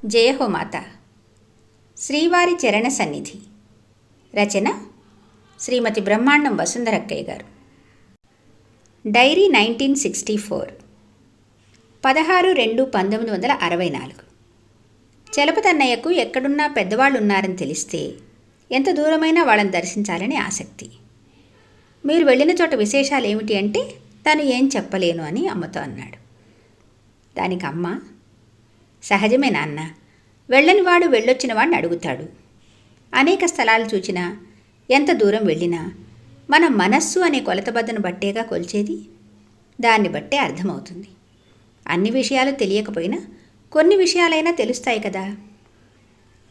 జయహోమాత శ్రీవారి చరణ సన్నిధి. రచన శ్రీమతి బ్రహ్మాండం వసుంధరక్కయ్య గారు. డైరీ 1964 16/2/1964. చలపతన్నయ్యకు ఎక్కడున్నా పెద్దవాళ్ళున్నారని తెలిస్తే ఎంత దూరమైనా వాళ్ళని దర్శించాలని ఆసక్తి. మీరు వెళ్ళిన చోట విశేషాలు ఏమిటి అంటే తను ఏం చెప్పలేను అని అమ్మతో అన్నాడు. దానికి అమ్మ, సహజమే నాన్న, వెళ్ళని వాడు వెళ్ళొచ్చిన వాడిని అడుగుతాడు. అనేక స్థలాలు చూచినా ఎంత దూరం వెళ్ళినా మన మనస్సు అనే కొలతబద్దను బట్టేగా కొలిచేది. దాన్ని బట్టే అర్థమవుతుంది. అన్ని విషయాలు తెలియకపోయినా కొన్ని విషయాలైనా తెలుస్తాయి కదా.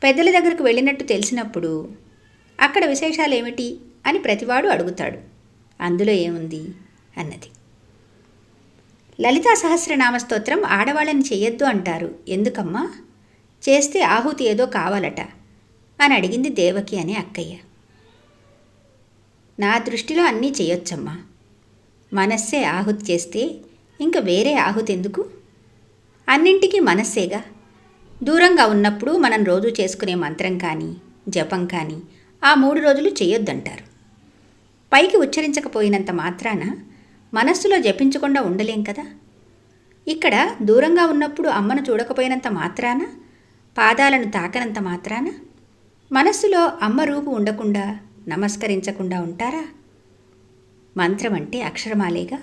పెద్దల దగ్గరకు వెళ్ళినట్టు తెలిసినప్పుడు అక్కడ విశేషాలు ఏమిటి అని ప్రతివాడు అడుగుతాడు. అందులో ఏముంది అన్నది. లలితా సహస్రనామ స్తోత్రం ఆడవాళ్ళని చెయ్యొద్దు అంటారు, ఎందుకమ్మా? చేస్తే ఆహుతి ఏదో కావాలట అని అడిగింది దేవకి అనే అక్కయ్య. నా దృష్టిలో అన్నీ చెయ్యొచ్చమ్మా. మనస్సే ఆహుతి చేస్తే ఇంక వేరే ఆహుతి ఎందుకు? అన్నింటికీ మనస్సేగా. దూరంగా ఉన్నప్పుడు మనం రోజు చేసుకునే మంత్రం కానీ జపం కానీ ఆ 3 రోజులు చెయ్యొద్దంటారు. పైకి ఉచ్చరించకపోయినంత మాత్రాన మనస్సులో జపించకుండా ఉండలేం కదా. ఇక్కడ దూరంగా ఉన్నప్పుడు అమ్మను చూడకపోయినంత మాత్రాన, పాదాలను తాకనంత మాత్రాన మనస్సులో అమ్మ రూపు ఉండకుండా నమస్కరించకుండా ఉంటారా? మంత్రం అంటే అక్షరమాలేగా.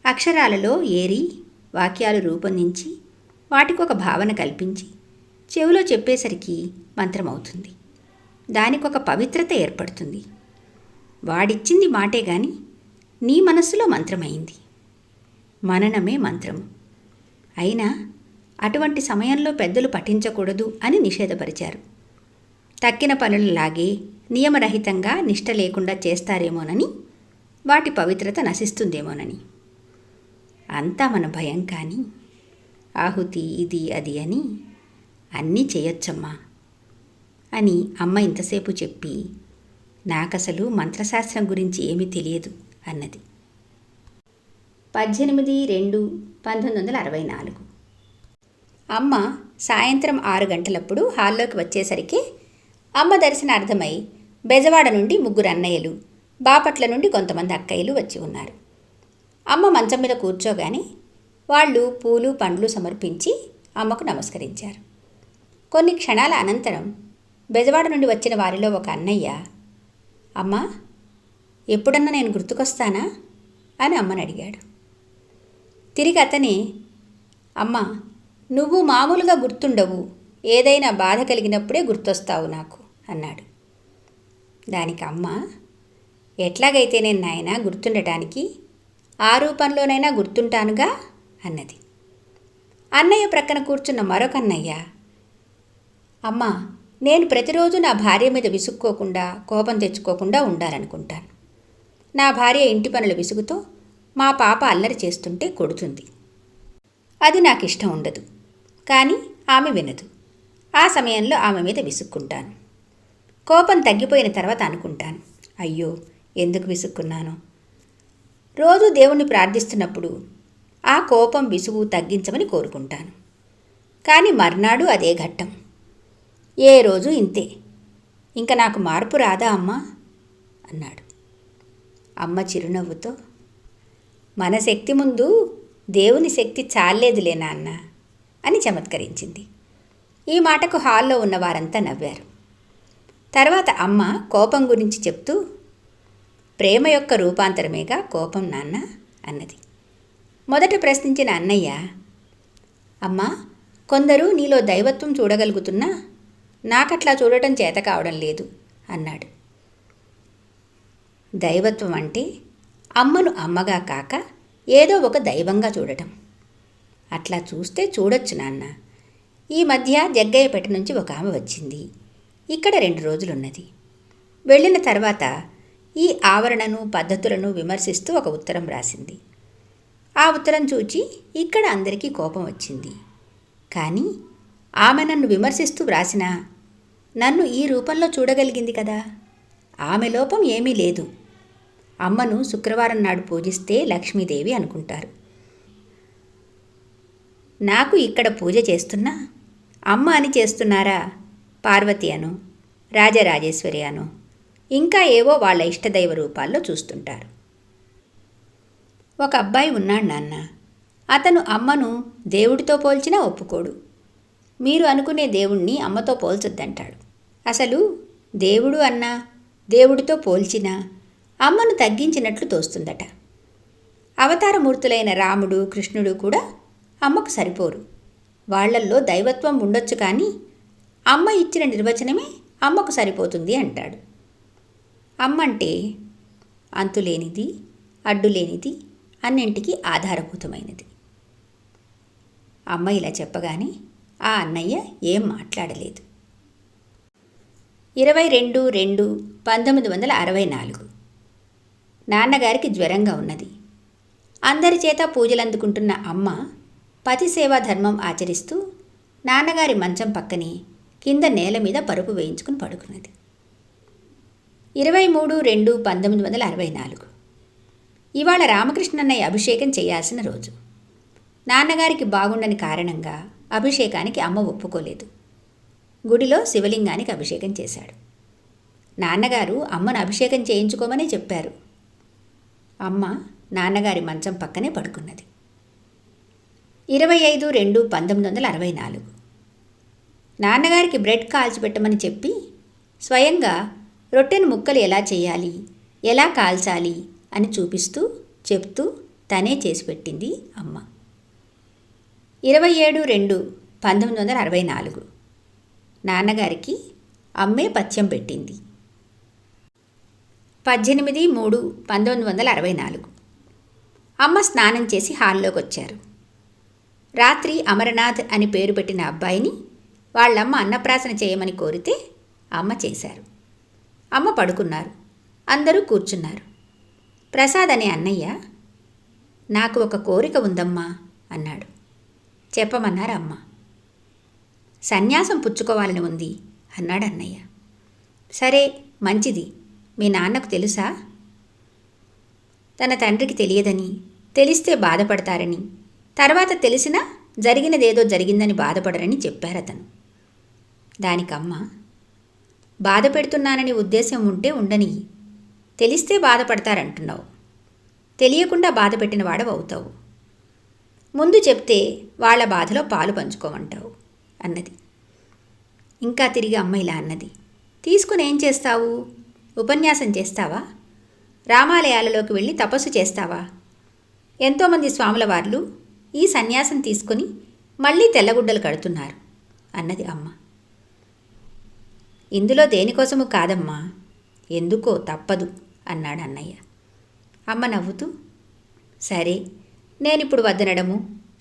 అక్షరాలలో ఏరి వాక్యాలు రూపొందించి వాటికొక భావన కల్పించి చెవిలో చెప్పేసరికి మంత్రమవుతుంది. దానికొక పవిత్రత ఏర్పడుతుంది. వాడిచ్చింది మాటే గాని నీ మనస్సులో మంత్రమైంది. మననమే మంత్రము. అయినా అటువంటి సమయంలో పెద్దలు పఠించకూడదు అని నిషేధపరిచారు. తక్కిన పనులలాగే నియమరహితంగా నిష్ట లేకుండా చేస్తారేమోనని, వాటి పవిత్రత నశిస్తుందేమోనని. అంతా మన భయం. కానీ ఆహుతి ఇది అది అని అన్నీ చేయొచ్చమ్మా అని అమ్మ ఇంతసేపు చెప్పి, నాకసలు మంత్రశాస్త్రం గురించి ఏమీ తెలియదు అన్నది. 18/2/1964. అమ్మ సాయంత్రం 6 గంటలప్పుడు హాల్లోకి వచ్చేసరికి అమ్మ దర్శనార్థమై బెజవాడ నుండి 3 అన్నయ్యలు, బాపట్ల నుండి కొంతమంది అక్కయ్యలు వచ్చి ఉన్నారు. అమ్మ మంచం మీద కూర్చోగానే వాళ్ళు పూలు పండ్లు సమర్పించి అమ్మకు నమస్కరించారు. కొన్ని క్షణాల అనంతరం బెజవాడ నుండి వచ్చిన వారిలో ఒక అన్నయ్య, అమ్మా, ఎప్పుడన్నా నేను గుర్తుకొస్తానా అని అమ్మని అడిగాడు. తిరిగి అతనే, అమ్మా, నువ్వు మామూలుగా గుర్తుండవు, ఏదైనా బాధ కలిగినప్పుడే గుర్తొస్తావు నాకు అన్నాడు. దానికి అమ్మ, ఎట్లాగైతే నేను నాయనా గుర్తుండటానికి ఆ రూపంలోనైనా గుర్తుంటానుగా అన్నది. అన్నయ్య ప్రక్కన కూర్చున్న మరొక అన్నయ్య, అమ్మా, నేను ప్రతిరోజు నా భార్య మీద విసుక్కోకుండా కోపం తెచ్చుకోకుండా ఉండాలనుకుంటాను. నా భార్య ఇంటి పనుల విసుగుతో మా పాప అల్లరి చేస్తుంటే కొడుతుంది. అది నాకు ఇష్టం ఉండదు. కానీ ఆమె వినదు. ఆ సమయంలో ఆమె మీద విసుక్కుంటాను. కోపం తగ్గిపోయిన తర్వాత అనుకుంటాను, అయ్యో ఎందుకు విసుక్కున్నాను. రోజు దేవుణ్ణి ప్రార్థిస్తున్నప్పుడు ఆ కోపం విసుగు తగ్గించమని కోరుకుంటాను. కానీ మర్నాడు అదే ఘట్టం. ఏ రోజు ఇంతే. ఇంకా నాకు మార్పు రాదా అమ్మా అన్నాడు. అమ్మ చిరునవ్వుతో, మన శక్తి ముందు దేవుని శక్తి చాలేదులే నాన్న అని చమత్కరించింది. ఈ మాటకు హాల్లో ఉన్న వారంతా నవ్వారు. తర్వాత అమ్మ కోపం గురించి చెప్తూ, ప్రేమ యొక్క రూపాంతరమేగా కోపం నాన్న అన్నది. మొదట ప్రశ్నించిన అన్నయ్య, అమ్మా, కొందరు నీలో దైవత్వం చూడగలుగుతున్నా నాకట్లా చూడటం చేత కావడం లేదు అన్నాడు. దైవత్వం అంటే అమ్మను అమ్మగా కాక ఏదో ఒక దైవంగా చూడటం. అట్లా చూస్తే చూడొచ్చు నాన్న. ఈ మధ్య జగ్గయ్యపేట నుంచి ఒక ఆమె వచ్చింది. ఇక్కడ 2 రోజులున్నది. వెళ్ళిన తర్వాత ఈ ఆవరణను పద్ధతులను విమర్శిస్తూ ఒక ఉత్తరం రాసింది. ఆ ఉత్తరం చూచి ఇక్కడ అందరికీ కోపం వచ్చింది. కానీ ఆమె నన్ను విమర్శిస్తూ వ్రాసినా నన్ను ఈ రూపంలో చూడగలిగింది కదా. ఆమె లోపం ఏమీ లేదు. అమ్మను శుక్రవారం నాడు పూజిస్తే లక్ష్మీదేవి అనుకుంటారు. నాకు ఇక్కడ పూజ చేస్తున్నా అమ్మ అని చేస్తున్నారా పార్వతి అను, రాజరాజేశ్వరి అను, ఇంకా ఏవో వాళ్ళ ఇష్టదైవ రూపాల్లో చూస్తుంటారు. ఒక అబ్బాయి ఉన్నాడు నాన్న. అతను అమ్మను దేవుడితో పోల్చినా ఒప్పుకోడు. మీరు అనుకునే దేవుణ్ణి అమ్మతో పోల్చొద్దంటాడు. అసలు దేవుడు అన్నా దేవుడితో పోల్చినా అమ్మను తగ్గించినట్లు తోస్తుందట. అవతారమూర్తులైన రాముడు, కృష్ణుడు కూడా అమ్మకు సరిపోరు. వాళ్లల్లో దైవత్వం ఉండొచ్చు, కానీ అమ్మ ఇచ్చిన నిర్వచనమే అమ్మకు సరిపోతుంది అంటాడు. అమ్మంటే అంతులేనిది, అడ్డులేనిది, అన్నింటికీ ఆధారభూతమైనది. అమ్మ ఇలా చెప్పగానే ఆ అన్నయ్య ఏం మాట్లాడలేదు. 22/2/1964 నాన్నగారికి జ్వరంగా ఉన్నది. అందరి చేత పూజలందుకుంటున్న అమ్మ పతి సేవా ధర్మం ఆచరిస్తూ నాన్నగారి మంచం పక్కనే కింద నేల మీద పరుపు వేయించుకుని పడుకున్నది. 23/2/1964 ఇవాళ రామకృష్ణన్నయ్య అభిషేకం చేయాల్సిన రోజు. నాన్నగారికి బాగుండని కారణంగా అభిషేకానికి అమ్మ ఒప్పుకోలేదు. గుడిలో శివలింగానికి అభిషేకం చేశాడు. నాన్నగారు అమ్మను అభిషేకం చేయించుకోమని చెప్పారు. అమ్మ నాన్నగారి మంచం పక్కనే పడుకున్నది. 25/2/1964 నాన్నగారికి బ్రెడ్ కాల్చిపెట్టమని చెప్పి స్వయంగా రొట్టెను ముక్కలు ఎలా చేయాలి, ఎలా కాల్చాలి అని చూపిస్తూ చెప్తూ తనే చేసి పెట్టింది అమ్మ. 27/2/1964 నాన్నగారికి అమ్మే పథ్యం పెట్టింది. 18/3/1964 అమ్మ స్నానం చేసి హాల్లోకి వచ్చారు. రాత్రి అమరనాథ్ అని పేరు పెట్టిన అబ్బాయిని వాళ్ళమ్మ అన్నప్రాసన చేయమని కోరితే అమ్మ చేశారు. అమ్మ పడుకున్నారు. అందరూ కూర్చున్నారు. ప్రసాద్ అనే అన్నయ్య, నాకు ఒక కోరిక ఉందమ్మా అన్నాడు. చెప్పమన్నారు అమ్మ. సన్యాసం పుచ్చుకోవాలని ఉంది అన్నాడు అన్నయ్య. సరే, మంచిది. మీ నాన్నకు తెలుసా? తన తండ్రికి తెలియదని, తెలిస్తే బాధపడతారని, తర్వాత తెలిసినా జరిగినదేదో జరిగిందని బాధపడరని చెప్పారతను. దానికమ్మ, బాధ పెడుతున్నానని ఉద్దేశం ఉంటే ఉండని, తెలిస్తే బాధపడతారంటున్నావు, తెలియకుండా బాధ పెట్టిన వాడవవుతావు. ముందు చెప్తే వాళ్ళ బాధలో పాలు పంచుకోమంటావు అన్నది. ఇంకా తిరిగి అమ్మ ఇలా అన్నది. తీసుకుని ఏం చేస్తావు? ఉపన్యాసం చేస్తావా? రామాలయాలలోకి వెళ్ళి తపస్సు చేస్తావా? ఎంతోమంది స్వాముల వార్లు ఈ సన్యాసం తీసుకుని మళ్ళీ తెల్లగుడ్డలు కడుతున్నారు అన్నది అమ్మ. ఇందులో దేనికోసము కాదమ్మా, ఎందుకో తప్పదు అన్నాడు అన్నయ్య. అమ్మ నవ్వుతూ, సరే, నేనిప్పుడు వద్దనడము,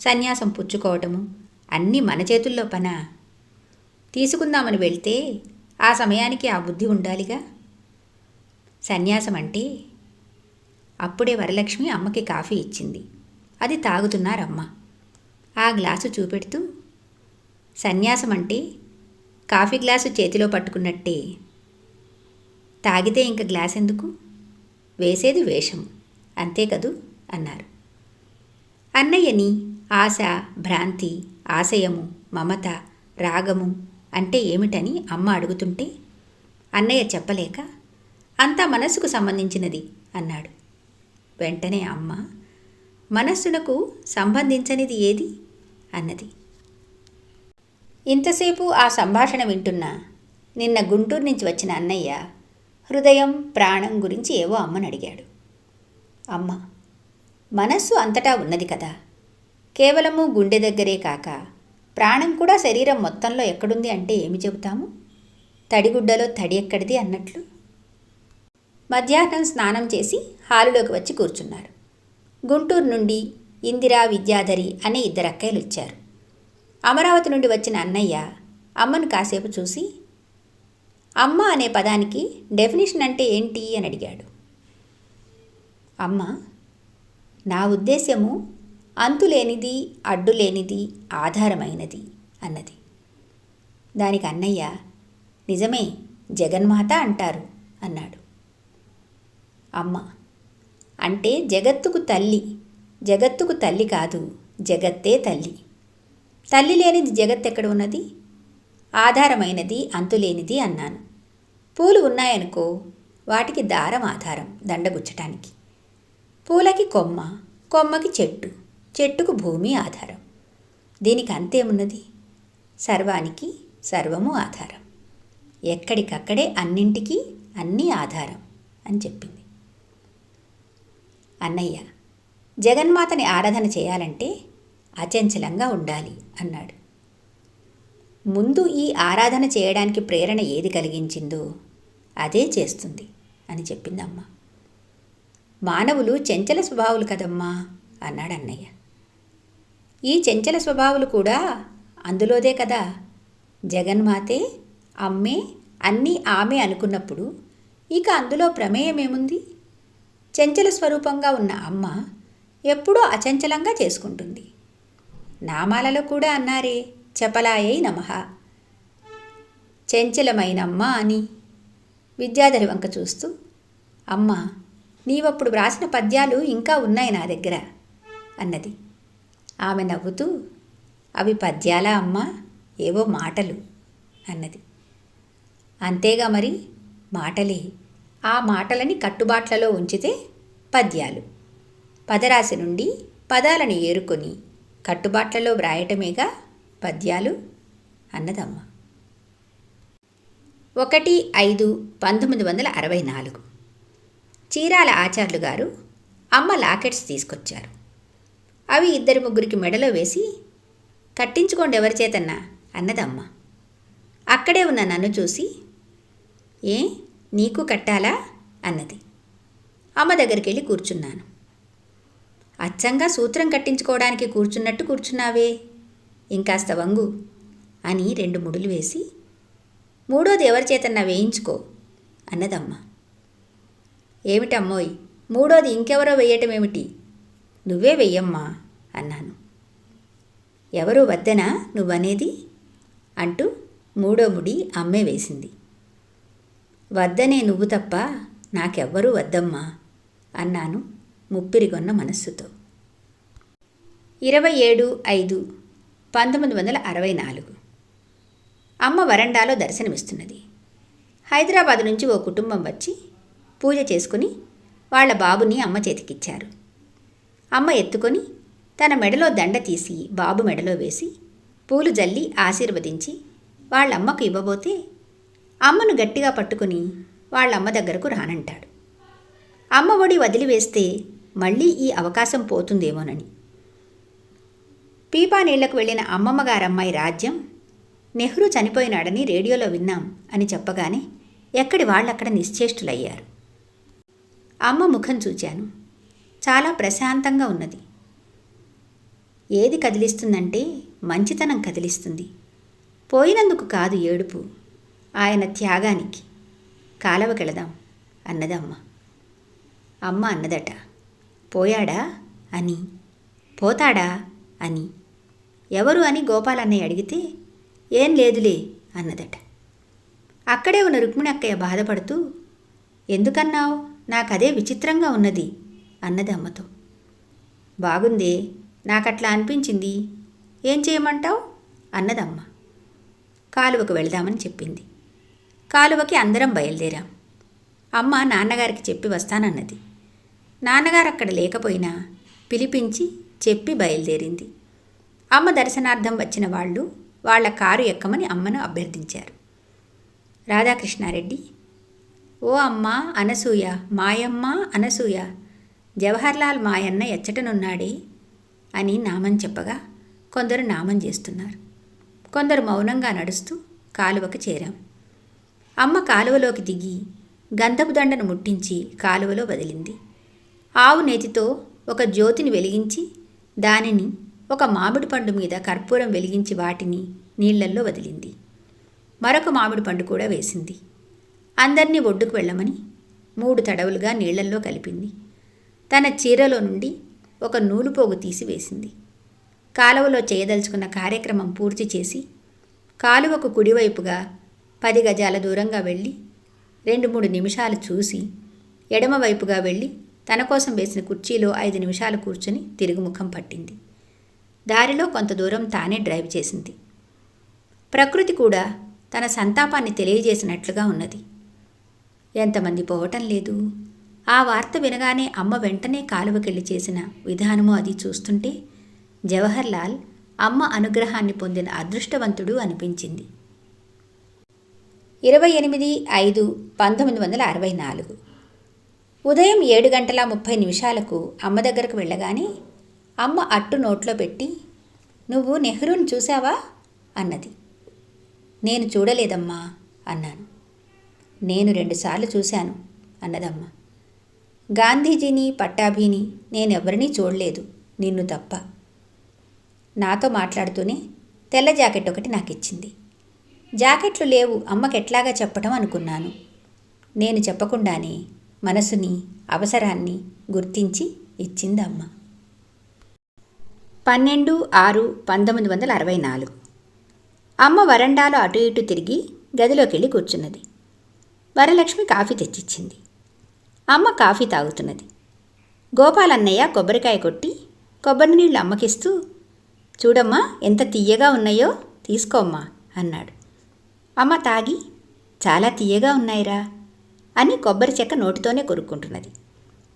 సన్యాసం పుచ్చుకోవటము అన్నీ మన చేతుల్లో పనా? తీసుకుందామని వెళ్తే ఆ సమయానికి ఆ బుద్ధి ఉండాలిగా. సన్యాసం అంటే అప్పుడే వరలక్ష్మి అమ్మకి కాఫీ ఇచ్చింది. అది తాగుతున్నారమ్మ. ఆ గ్లాసు చూపెడుతూ, సన్యాసం అంటే కాఫీ గ్లాసు చేతిలో పట్టుకున్నట్టే. తాగితే ఇంక గ్లాస్ ఎందుకు? వేసేది వేషం, అంతే కదూ అన్నారు. అన్నయ్యని ఆశ, భ్రాంతి, ఆశయము, మమత, రాగము అంటే ఏమిటని అమ్మ అడుగుతుంటే అన్నయ్య చెప్పలేక, అంతా మనస్సుకు సంబంధించినది అన్నాడు. వెంటనే అమ్మ, మనస్సునకు సంబంధించనిది ఏది అన్నది. ఇంతసేపు ఆ సంభాషణ వింటున్నా నిన్న గుంటూరు నుంచి వచ్చిన అన్నయ్య హృదయం, ప్రాణం గురించి ఏవో అమ్మని అడిగాడు. అమ్మ, మనస్సు అంతటా ఉన్నది కదా, కేవలము గుండె దగ్గరే కాక ప్రాణం కూడా శరీరం మొత్తంలో ఎక్కడుంది అంటే ఏమి చెబుతాము? తడిగుడ్డలో తడి ఎక్కడిది అన్నట్లు. మధ్యాహ్నం స్నానం చేసి హాలులోకి వచ్చి కూర్చున్నారు. గుంటూరు నుండి ఇందిరా, విద్యాధరి అనే 2 అక్కయ్యలు వచ్చారు. అమరావతి నుండి వచ్చిన అన్నయ్య అమ్మను కాసేపు చూసి, అమ్మ అనే పదానికి డెఫినిషన్ అంటే ఏంటి అని అడిగాడు. అమ్మ, నా ఉద్దేశ్యము అంతులేనిది, అడ్డులేనిది, ఆధారమైనది అన్నది. దానికి అన్నయ్య, నిజమే, జగన్మాత అంటారు అన్నాడు. అమ్మ, అంటే జగత్తుకు తల్లి, జగత్తుకు తల్లి కాదు, జగత్తే తల్లి. తల్లి లేనిది జగత్ ఎక్కడ ఉన్నది? ఆధారమైనది అంతులేనిది అన్నాను. పూలు ఉన్నాయనుకో, వాటికి దారం ఆధారం దండగుచ్చటానికి. పూలకి కొమ్మ, కొమ్మకి చెట్టు, చెట్టుకు భూమి ఆధారం. దీనికి అంతేమున్నది? సర్వానికి సర్వము ఆధారం. ఎక్కడికక్కడే అన్నింటికీ అన్నీ ఆధారం అని చెప్పింది. అన్నయ్య, జగన్మాతని ఆరాధన చేయాలంటే అచంచలంగా ఉండాలి అన్నాడు. ముందు ఈ ఆరాధన చేయడానికి ప్రేరణ ఏది కలిగించిందో అదే చేస్తుంది అని చెప్పిందమ్మ. మానవులు చంచల స్వభావులు కదమ్మా అన్నాడు అన్నయ్య. ఈ చంచల స్వభావులు కూడా అందులోదే కదా. జగన్మాతే, అమ్మే, అన్నీ ఆమె అనుకున్నప్పుడు ఇక అందులో ప్రమేయమేముంది? చంచల స్వరూపంగా ఉన్న అమ్మ ఎప్పుడూ అచంచలంగా చేసుకుంటుంది. నామాలలో కూడా అన్నారే, చపలాయై నమః, చంచలమైనమ్మ అని. విద్యాధరి వంక చూస్తూ, అమ్మ, నీవప్పుడు వ్రాసిన పద్యాలు ఇంకా ఉన్నాయి నా దగ్గర అన్నది. ఆమె నవ్వుతూ, అవి పద్యాలా అమ్మా, ఏవో మాటలు అన్నది. అంతేగా మరి, మాటలే. ఆ మాటలని కట్టుబాట్లలో ఉంచితే పద్యాలు. పదరాశి నుండి పదాలను ఏరుకొని కట్టుబాట్లలో వ్రాయటమేగా పద్యాలు అన్నదమ్మ. 1/5/1964 చీరాల ఆచార్యులు గారు అమ్మ లాకెట్స్ తీసుకొచ్చారు. అవి 2-3 మెడలో వేసి, కట్టించుకోండి ఎవరి చేతన్నా అన్నదమ్మ. అక్కడే ఉన్న నన్ను చూసి, ఏ నీకు కట్టాలా అన్నది. అమ్మ దగ్గరికి వెళ్ళి కూర్చున్నాను. అచ్చంగా సూత్రం కట్టించుకోవడానికి కూర్చున్నట్టు కూర్చున్నావే, ఇంకాస్త వంగు అని 2 ముడులు వేసి, మూడోది ఎవరి చేతన్నా వేయించుకో అన్నదమ్మ. ఏమిటమ్మోయ్, మూడోది ఇంకెవరో వెయ్యటమేమిటి, నువ్వే వెయ్యమ్మా అన్నాను. ఎవరూ వద్దనా నువ్వనేది అంటూ 3వ ముడి అమ్మే వేసింది. వద్దనే నువ్వు తప్ప నాకెవ్వరూ వద్దమ్మా అన్నాను ముప్పిరిగొన్న మనస్సుతో. 27/5/1964 అమ్మ వరండాలో దర్శనమిస్తున్నది. హైదరాబాద్ నుంచి ఓ కుటుంబం వచ్చి పూజ చేసుకుని వాళ్ల బాబుని అమ్మ చేతికిచ్చారు. అమ్మ ఎత్తుకొని తన మెడలో దండ తీసి బాబు మెడలో వేసి పూలు జల్లి ఆశీర్వదించి వాళ్ళమ్మకు ఇవ్వబోతే అమ్మను గట్టిగా పట్టుకుని వాళ్ళమ్మ దగ్గరకు రానంటాడు. అమ్మ ఒడి వదిలివేస్తే మళ్ళీ ఈ అవకాశం పోతుందేమోనని. పీపా నీళ్లకు వెళ్ళిన అమ్మమ్మగారమ్మాయి రాజ్యం నెహ్రూ చనిపోయినాడని రేడియోలో విన్నాం అని చెప్పగానే ఎక్కడి వాళ్ళక్కడ నిశ్చేష్టులయ్యారు. అమ్మ ముఖం చూచాను. చాలా ప్రశాంతంగా ఉన్నది. ఏది కదిలిస్తుందంటే మంచితనం కదిలిస్తుంది. పోయినందుకు కాదు ఏడుపు, ఆయన త్యాగానికి. కాలవకెళదాం అన్నదమ్మ. అమ్మ అన్నదట, పోయాడా అని, పోతాడా అని. ఎవరు అని గోపాలన్నయ్య అడిగితే ఏం లేదులే అన్నదట. అక్కడే ఉన్న రుక్మిణి అక్కయ్య బాధపడుతూ, ఎందుకన్నావు, నాకదే విచిత్రంగా ఉన్నది అన్నది అమ్మతో. బాగుందే, నాకట్లా అనిపించింది, ఏం చేయమంటావు అన్నదమ్మ. కాలువకు వెళదామని చెప్పింది. కాలువకి అందరం బయలుదేరాం. అమ్మ నాన్నగారికి చెప్పి వస్తానన్నది. నాన్నగారు అక్కడ లేకపోయినా పిలిపించి చెప్పి బయలుదేరింది. అమ్మ దర్శనార్థం వచ్చిన వాళ్ళు వాళ్ళ కారు ఎక్కమని అమ్మను అభ్యర్థించారు. రాధాకృష్ణారెడ్డి, ఓ అమ్మ అనసూయ, మాయమ్మ అనసూయ, జవహర్లాల్ మాయన్న ఎచ్చటనున్నాడే అని నామం చెప్పగా కొందరు నామం చేస్తున్నారు. కొందరు మౌనంగా నడుస్తూ కాలువకు చేరాం. అమ్మ కాలువలోకి దిగి గంధపు దండను ముట్టించి కాలువలో వదిలింది. ఆవు నేతితో ఒక జ్యోతిని వెలిగించి దానిని ఒక మామిడి పండు మీద కర్పూరం వెలిగించి వాటిని నీళ్లల్లో వదిలింది. మరొక మామిడి పండు కూడా వేసింది. అందర్నీ ఒడ్డుకు వెళ్ళమని 3 తడవులుగా నీళ్లల్లో కలిపింది. తన చీరలో నుండి ఒక నూలుపోగు తీసి వేసింది. కాలువలో చేయదలుచుకున్న కార్యక్రమం పూర్తి చేసి కాలువకు కుడివైపుగా 10 గజాల దూరంగా వెళ్ళి 2-3 నిమిషాలు చూసి ఎడమవైపుగా వెళ్ళి తన కోసం వేసిన కుర్చీలో 5 నిమిషాలు కూర్చుని తిరుగుముఖం పట్టింది. దారిలో కొంత దూరం తానే డ్రైవ్ చేసింది. ప్రకృతి కూడా తన సంతాపాన్ని తెలియజేసినట్లుగా ఉన్నది. ఎంతమంది పోవటం లేదు. ఆ వార్త వినగానే అమ్మ వెంటనే కాలువకెళ్ళి చేసిన విధానము అది చూస్తుంటే జవహర్లాల్ అమ్మ అనుగ్రహాన్ని పొందిన అదృష్టవంతుడు అనిపించింది. 28/5/1964 ఉదయం 7:30 అమ్మ దగ్గరకు వెళ్ళగానే అమ్మ అట్టు నోట్లో పెట్టి, "నువ్వు నెహ్రూని చూశావా?" అన్నది. "నేను చూడలేదమ్మా" అన్నాను. "నేను 2 సార్లు చూశాను" అన్నదమ్మ. "గాంధీజీని, పట్టాభిని నేనెవరినీ చూడలేదు, నిన్ను తప్ప." నాతో మాట్లాడుతూనే తెల్ల జాకెట్ ఒకటి నాకిచ్చింది. జాకెట్లు లేవు అమ్మకెట్లాగా చెప్పటం అనుకున్నాను. నేను చెప్పకుండానే మనసుని, అవసరాన్ని గుర్తించి ఇచ్చిందమ్మ. 12/6/1964 అమ్మ వరండాలో అటు ఇటు తిరిగి గదిలోకెళ్ళి కూర్చున్నది. వరలక్ష్మి కాఫీ తెచ్చిచ్చింది. అమ్మ కాఫీ తాగుతున్నది. గోపాలన్నయ్య కొబ్బరికాయ కొట్టి కొబ్బరి నీళ్ళు అమ్మకిస్తూ, "చూడమ్మా ఎంత తియ్యగా ఉన్నాయో, తీసుకోమ్మా" అన్నాడు. అమ్మ తాగి, "చాలా తియ్యగా ఉన్నాయిరా" అని కొబ్బరి చెక్క నోటితోనే కొరుక్కుంటున్నది.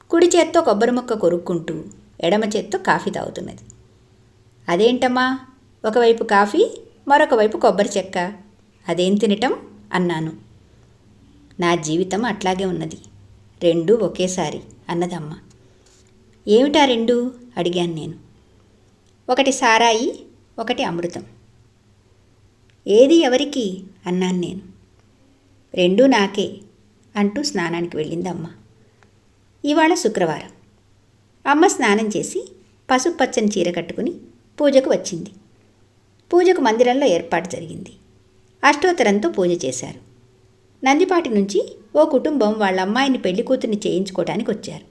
కుడి చేత్తో కొబ్బరి ముక్క కొరుక్కుంటూ ఎడమ చేత్తో కాఫీ తాగుతున్నది. "అదేంటమ్మా, ఒకవైపు కాఫీ, మరొక వైపు కొబ్బరి చెక్క, అదేం తినటం" అన్నాను. "నా జీవితం అట్లాగే ఉన్నది, రెండూ ఒకేసారి" అన్నదమ్మ. "ఏమిటా రెండు?" అడిగాను నేను. "ఒకటి సారాయి, ఒకటి అమృతం." "ఏది ఎవరికి?" అన్నాను నేను. "రెండూ నాకే" అంటూ స్నానానికి వెళ్ళిందమ్మ. ఇవాళ శుక్రవారం. అమ్మ స్నానం చేసి పసుపు పచ్చని చీర కట్టుకుని పూజకు వచ్చింది. పూజకు మందిరంలో ఏర్పాటు జరిగింది. అష్టోత్తరంతో పూజ చేశారు. నందిపాటి నుంచి ఓ కుటుంబం వాళ్ళ అమ్మాయిని పెళ్లికూతుర్ని చేయించుకోవడానికి వచ్చారు.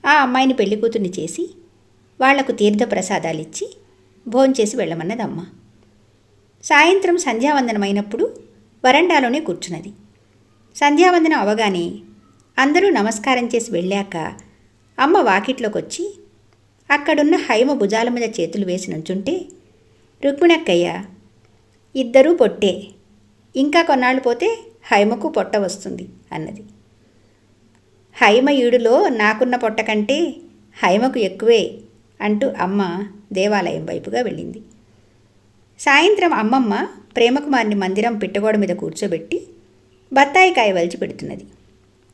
ఆ అమ్మాయిని పెళ్లికూతుర్ని చేసి వాళ్లకు తీర్థప్రసాదాలిచ్చి భోంచేసి వెళ్ళమన్నదమ్మ. సాయంత్రం సంధ్యావందనమైనప్పుడు వరండాలోనే కూర్చున్నది. సంధ్యావందనం అవగానే అందరూ నమస్కారం చేసి వెళ్ళాక అమ్మ వాకిట్లోకొచ్చి అక్కడున్న హైమ భుజాల మీద చేతులు వేసి నుంచుంటే, "రుక్మిణక్కయ్య, ఇద్దరూ పొట్టే, ఇంకా కొన్నాళ్ళు పోతే హైమకు పొట్ట వస్తుంది" అన్నది. "హైమ ఈడులో నాకున్న పొట్ట కంటే హైమకు ఎక్కువే" అంటూ అమ్మ దేవాలయం వైపుగా వెళ్ళింది. సాయంత్రం అమ్మమ్మ ప్రేమకుమార్ని మందిరం పిట్టగోడ మీద కూర్చోబెట్టి బత్తాయికాయ వలిచి పెడుతున్నది.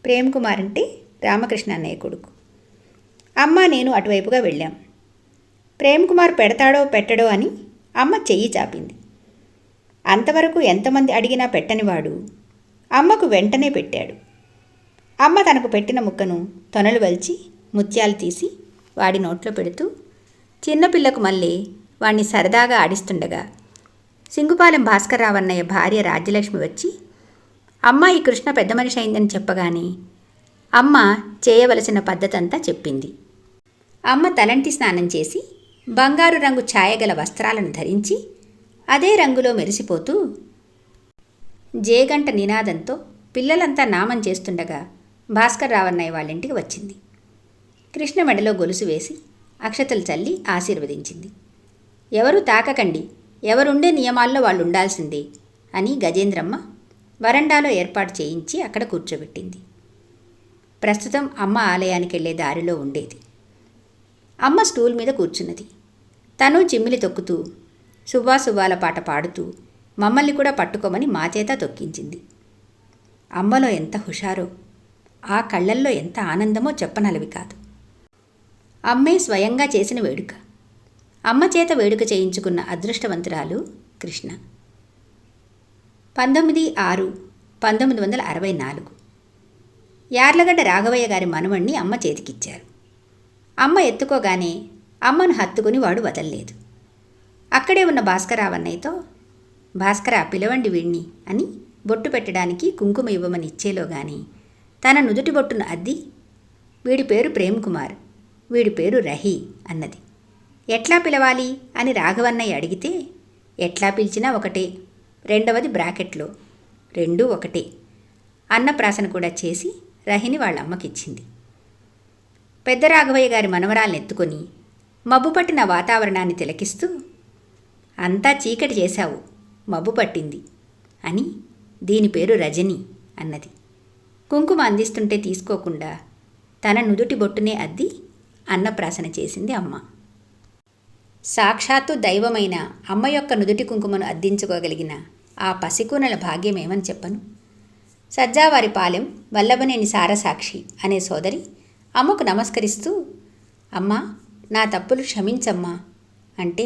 ప్రేమకుమార్ అంటే రామకృష్ణ అన్నయ్య కొడుకు. అమ్మ నేను అటువైపుగా వెళ్ళాం. ప్రేమకుమార్ పెడతాడో పెట్టడో అని అమ్మ చెయ్యి చాపింది. అంతవరకు ఎంతమంది అడిగినా పెట్టనివాడు అమ్మకు వెంటనే పెట్టాడు. అమ్మ తనకు పెట్టిన ముక్కను తొనలు వలిచి ముత్యాలు తీసి వాడి నోట్లో పెడుతూ, చిన్నపిల్లకు మళ్ళీ వాణ్ణి సరదాగా ఆడిస్తుండగా సింగుపాలెం భాస్కర్రావన్నయ్య భార్య రాజ్యలక్ష్మి వచ్చి అమ్మాయి కృష్ణ పెద్ద మనిషి అయిందని చెప్పగానే అమ్మ చేయవలసిన పద్ధతంతా చెప్పింది. అమ్మ తలంటి స్నానం చేసి బంగారు రంగు ఛాయగల వస్త్రాలను ధరించి అదే రంగులో మెరిసిపోతూ జేగంట నినాదంతో పిల్లలంతా నామం చేస్తుండగా భాస్కర్రావన్నయ్య వాళ్ళింటికి వచ్చింది. కృష్ణ మెడలో గొలుసు వేసి అక్షతలు చల్లి ఆశీర్వదించింది. "ఎవరూ తాకకండి, ఎవరుండే నియమాల్లో వాళ్ళు ఉండాల్సిందే" అని గజేంద్రమ్మ వరండాలో ఏర్పాటు చేయించి అక్కడ కూర్చోబెట్టింది. ప్రస్తుతం అమ్మ ఆలయానికి వెళ్ళే దారిలో ఉండేది. అమ్మ స్టూల్ మీద కూర్చున్నది. తను చిమ్మిలి తొక్కుతూ సువ్వాసువ్వాల పాట పాడుతూ మమ్మల్ని కూడా పట్టుకోమని మా చేత తొక్కించింది. అమ్మలో ఎంత హుషారో, ఆ కళ్ళల్లో ఎంత ఆనందమో చెప్పనలవి కాదు. అమ్మే స్వయంగా చేసిన వేడుక. అమ్మ చేత వేడుక చేయించుకున్న అదృష్టవంతురాలు కృష్ణ. 19/6/1964 యార్లగడ్డ రాఘవయ్య గారి మనవణ్ణి అమ్మ చేతికిచ్చారు. అమ్మ ఎత్తుకోగానే అమ్మను హత్తుకుని వాడు వదల్లేదు. అక్కడే ఉన్న భాస్కర్రావన్నయ్యతో, "భాస్కర, పిలవండి వీణ్ణి" అని బొట్టు పెట్టడానికి కుంకుమ ఇవ్వమని ఇచ్చేలోగాని తన నుదుటి బొట్టును అద్ది, "వీడి పేరు ప్రేమ్కుమార్, వీడి పేరు రహీ" అన్నది. "ఎట్లా పిలవాలి" అని రాఘవన్నయ్య అడిగితే, "ఎట్లా పిలిచినా ఒకటే, రెండవది బ్రాకెట్లో, రెండూ ఒకటే" అన్నప్రాసన కూడా చేసి రహిని వాళ్ళ అమ్మకిచ్చింది. పెద్ద రాఘవయ్య గారి మనవరాల్ని ఎత్తుకొని మబ్బు పట్టిన వాతావరణాన్ని తిలకిస్తూ, "అంతా చీకటి చేశావు, మబ్బు పట్టింది అని దీని పేరు రజని అన్నది. కుంకుమ అందిస్తుంటే తీసుకోకుండా తన నుదుటి బొట్టునే అద్ది అన్నప్రాసన చేసింది అమ్మ. సాక్షాత్తు దైవమైన అమ్మ యొక్క నుదుటి కుంకుమను అద్దించుకోగలిగిన ఆ పసికూనల భాగ్యమేమని చెప్పను. సజ్జావారి పాలెం వల్లభనేని సారసాక్షి అనే సోదరి అమ్మకు నమస్కరిస్తూ, అమ్మా, నా తప్పులు క్షమించమ్మా అంటే,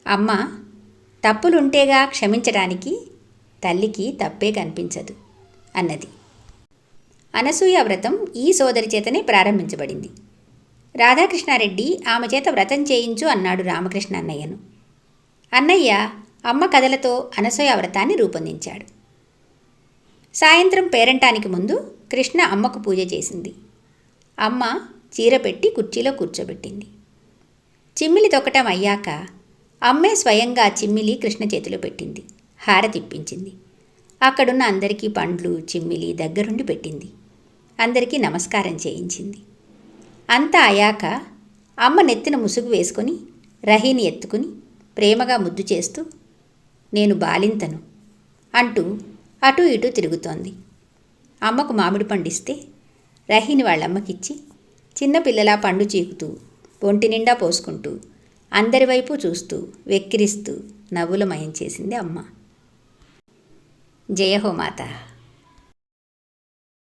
అమ్మ, తప్పులుంటేగా క్షమించడానికి, తల్లికి తప్పే కనిపించదు అన్నది. అనసూయ వ్రతం ఈ సోదరి చేతనే ప్రారంభించబడింది. రాధాకృష్ణారెడ్డి ఆమె చేత వ్రతం చేయించు అన్నాడు రామకృష్ణ అన్నయ్యను. అన్నయ్య అమ్మ కథలతో అనసూయ వ్రతాన్ని రూపొందించాడు. సాయంత్రం పేరంటానికి ముందు కృష్ణ అమ్మకు పూజ చేసింది. అమ్మ చీర పెట్టి కుర్చీలో కూర్చోబెట్టింది. చిమ్మిలి తొక్కటం అయ్యాక అమ్మే స్వయంగా చిమ్మిలి కృష్ణ చేతిలో పెట్టింది. హారతిప్పించింది. అక్కడున్న అందరికీ పండ్లు చిమ్మిలి దగ్గరుండి పెట్టింది. అందరికీ నమస్కారం చేయించింది. అంతా అయ్యాక అమ్మ నెత్తిన ముసుగు వేసుకొని రహీని ఎత్తుకుని ప్రేమగా ముద్దు చేస్తూ, నేను బాలింతను అంటూ అటూ ఇటూ తిరుగుతోంది. అమ్మకు మామిడి పండిస్తే రహీని వాళ్ళమ్మకిచ్చి చిన్నపిల్లలా పండు చీకుతూ ఒంటి నిండా పోసుకుంటూ అందరి వైపు చూస్తూ వెక్కిరిస్తూ నవ్వులమయం చేసింది అమ్మ. జయ హో మాత.